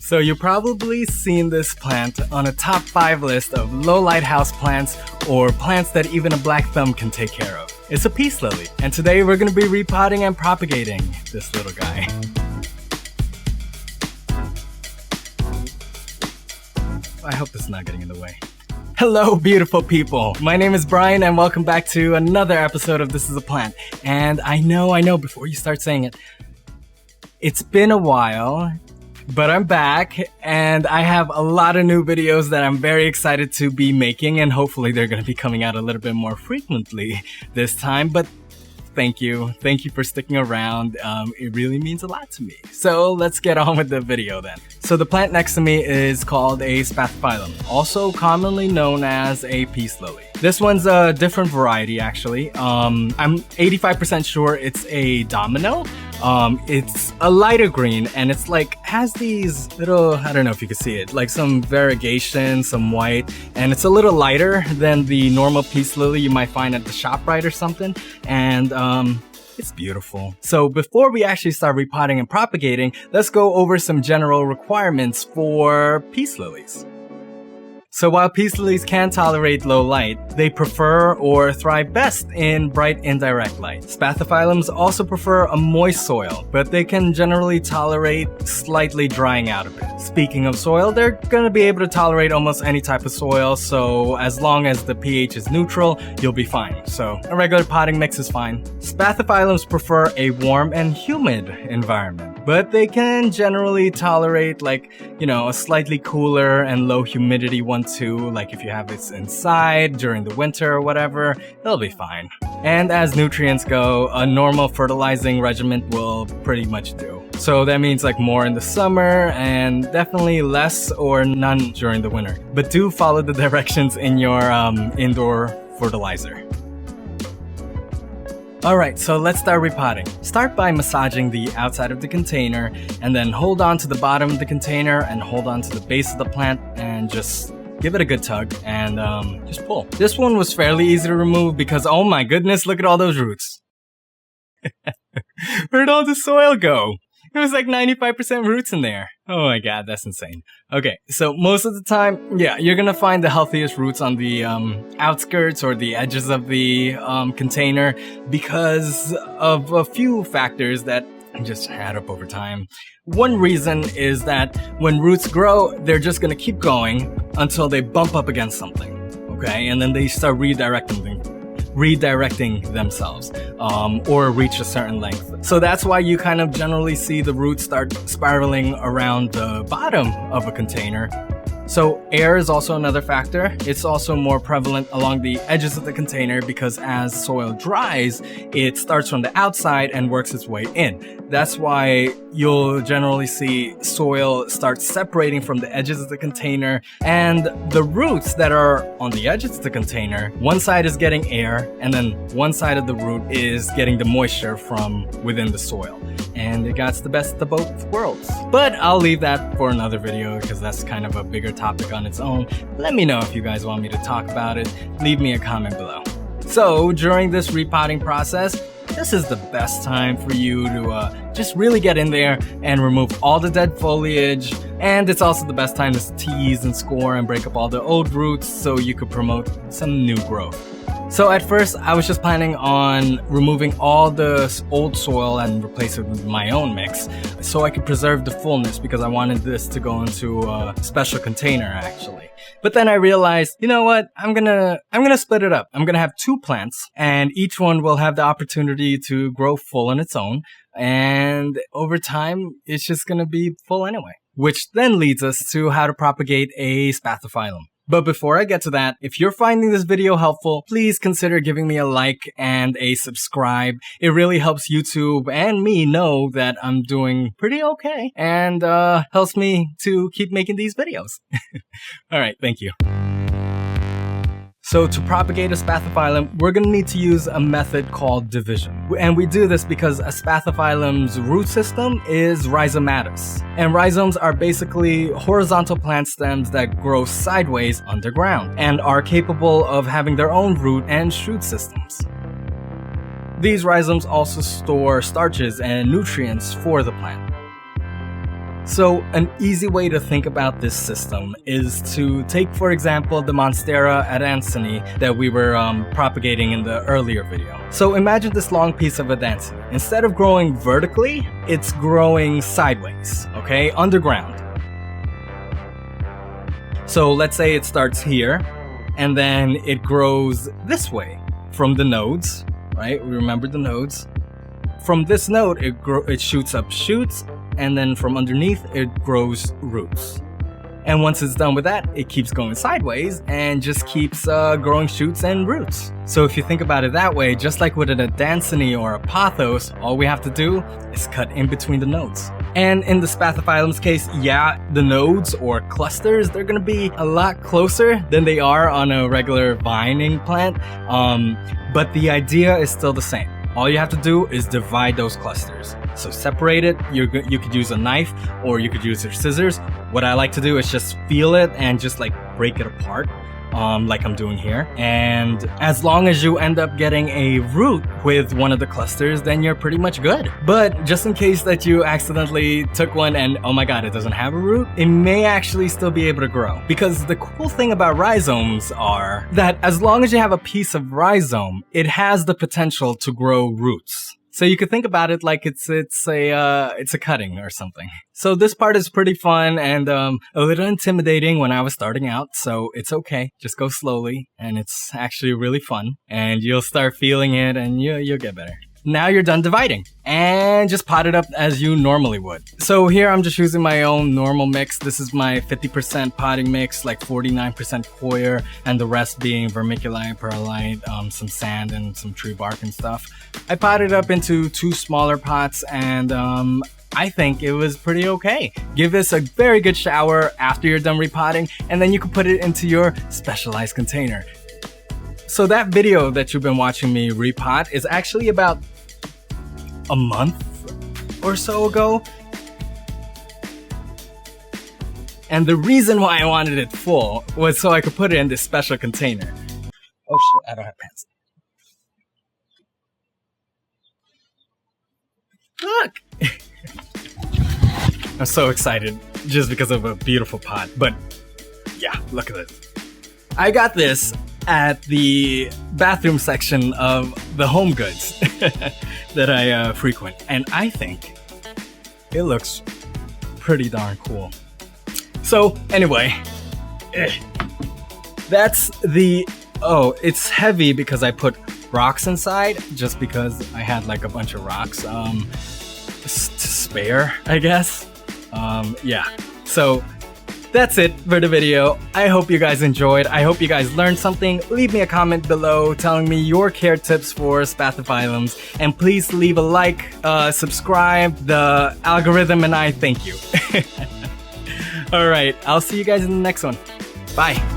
So you've probably seen this plant on a top 5 list of low light house plants or plants that even a black thumb can take care of. It's a peace lily, and today we're going to be repotting and propagating this little guy. I hope this is not getting in the way. Hello, beautiful people. My name is Brian, and welcome back to another episode of This is a Plant. And I know, before you start saying it, it's been a while, but I'm back, and I have a lot of new videos that I'm very excited to be making, and hopefully they're going to be coming out a little bit more frequently this time. But thank you for sticking around. It really means a lot to me. So let's get on with the video then. So the plant next to me is called a Spathiphyllum, also commonly known as a peace lily. This one's a different variety actually. I'm 85% sure it's a domino. It's a lighter green, and it's like has these little, I don't know if you can see it, like some variegation, some white, and it's a little lighter than the normal peace lily you might find at the ShopRite or something. And it's beautiful. So before we actually start repotting and propagating, let's go over some general requirements for peace lilies. So while peace lilies can tolerate low light, they prefer or thrive best in bright indirect light. Spathiphyllums also prefer a moist soil, but they can generally tolerate slightly drying out a bit. Speaking of soil, they're gonna be able to tolerate almost any type of soil, so as long as the pH is neutral, you'll be fine. So a regular potting mix is fine. Spathiphyllums prefer a warm and humid environment, but they can generally tolerate a slightly cooler and low humidity one too, like if you have this inside during the winter or whatever, it'll be fine. And as nutrients go, a normal fertilizing regimen will pretty much do. So that means more in the summer and definitely less or none during the winter. But do follow the directions in your indoor fertilizer. Alright, so let's start repotting. Start by massaging the outside of the container, and then hold on to the bottom of the container and hold on to the base of the plant and just give it a good tug and just pull. This one was fairly easy to remove because, oh my goodness, look at all those roots. Where'd all the soil go? It was like 95% roots in there. Oh my god, that's insane. Okay, so most of the time, yeah, you're gonna find the healthiest roots on the outskirts or the edges of the container because of a few factors that just add up over time. One reason is that when roots grow, they're just gonna keep going until they bump up against something, okay? And then they start redirecting themselves or reach a certain length. So that's why you kind of generally see the roots start spiraling around the bottom of a container. So air is also another factor. It's also more prevalent along the edges of the container because as soil dries, it starts from the outside and works its way in. That's why you'll generally see soil start separating from the edges of the container, and the roots that are on the edges of the container, one side is getting air and then one side of the root is getting the moisture from within the soil. And it got the best of both worlds. But I'll leave that for another video because that's kind of a bigger topic on its own. Let me know if you guys want me to talk about it. Leave me a comment below. So during this repotting process, this is the best time for you to just really get in there and remove all the dead foliage. And it's also the best time to tease and score and break up all the old roots so you could promote some new growth. So at first, I was just planning on removing all the old soil and replace it with my own mix so I could preserve the fullness because I wanted this to go into a special container actually. But then I realized, you know what? I'm gonna split it up. I'm gonna have 2 plants and each one will have the opportunity to grow full on its own. And over time, it's just gonna be full anyway. Which then leads us to how to propagate a Spathiphyllum. But before I get to that, if you're finding this video helpful, please consider giving me a like and a subscribe. It really helps YouTube and me know that I'm doing pretty okay and helps me to keep making these videos. Alright, thank you. So to propagate a Spathiphyllum, we're going to need to use a method called division. And we do this because a Spathiphyllum's root system is rhizomatous. And rhizomes are basically horizontal plant stems that grow sideways underground and are capable of having their own root and shoot systems. These rhizomes also store starches and nutrients for the plant. So an easy way to think about this system is to take, for example, the Monstera adansini that we were propagating in the earlier video. So imagine this long piece of adansini. Instead of growing vertically, it's growing sideways, okay, underground. So let's say it starts here, and then it grows this way from the nodes, right? We remember the nodes. From this node, it shoots up shoots, and then from underneath, it grows roots. And once it's done with that, it keeps going sideways and just keeps growing shoots and roots. So if you think about it that way, just like with an adansini or a pothos, all we have to do is cut in between the nodes. And in the Spathiphyllum's case, yeah, the nodes or clusters, they're gonna be a lot closer than they are on a regular vining plant, but the idea is still the same. All you have to do is divide those clusters. So separate it, you could use a knife or you could use your scissors. What I like to do is just feel it and just like break it apart, like I'm doing here. And as long as you end up getting a root with one of the clusters, then you're pretty much good. But just in case that you accidentally took one and oh my god, it doesn't have a root, it may actually still be able to grow. Because the cool thing about rhizomes are that as long as you have a piece of rhizome, it has the potential to grow roots. So you could think about it like it's a cutting or something. So this part is pretty fun and a little intimidating when I was starting out, so it's okay. Just go slowly, and it's actually really fun. And you'll start feeling it, and you'll get better. Now you're done dividing, and just pot it up as you normally would. So here I'm just using my own normal mix. This is my 50% potting mix, like 49% coir, and the rest being vermiculite, perlite, some sand, and some tree bark and stuff. I potted up into 2 smaller pots, and I think it was pretty okay. Give this a very good shower after you're done repotting, and then you can put it into your specialized container. So that video that you've been watching me repot is actually about a month or so ago. And the reason why I wanted it full was so I could put it in this special container. Oh shit, I don't have pants. Look! I'm so excited just because of a beautiful pot. But yeah, look at this. I got this at the bathroom section of the Home Goods that I frequent, and I think it looks pretty darn cool. So anyway, that's the, oh, it's heavy because I put rocks inside, just because I had like a bunch of rocks to spare, I guess. Yeah, so that's it for the video. I hope you guys enjoyed. I hope you guys learned something. Leave me a comment below telling me your care tips for Spathiphyllums. And please leave a like, subscribe. The algorithm and I thank you. Alright, I'll see you guys in the next one. Bye.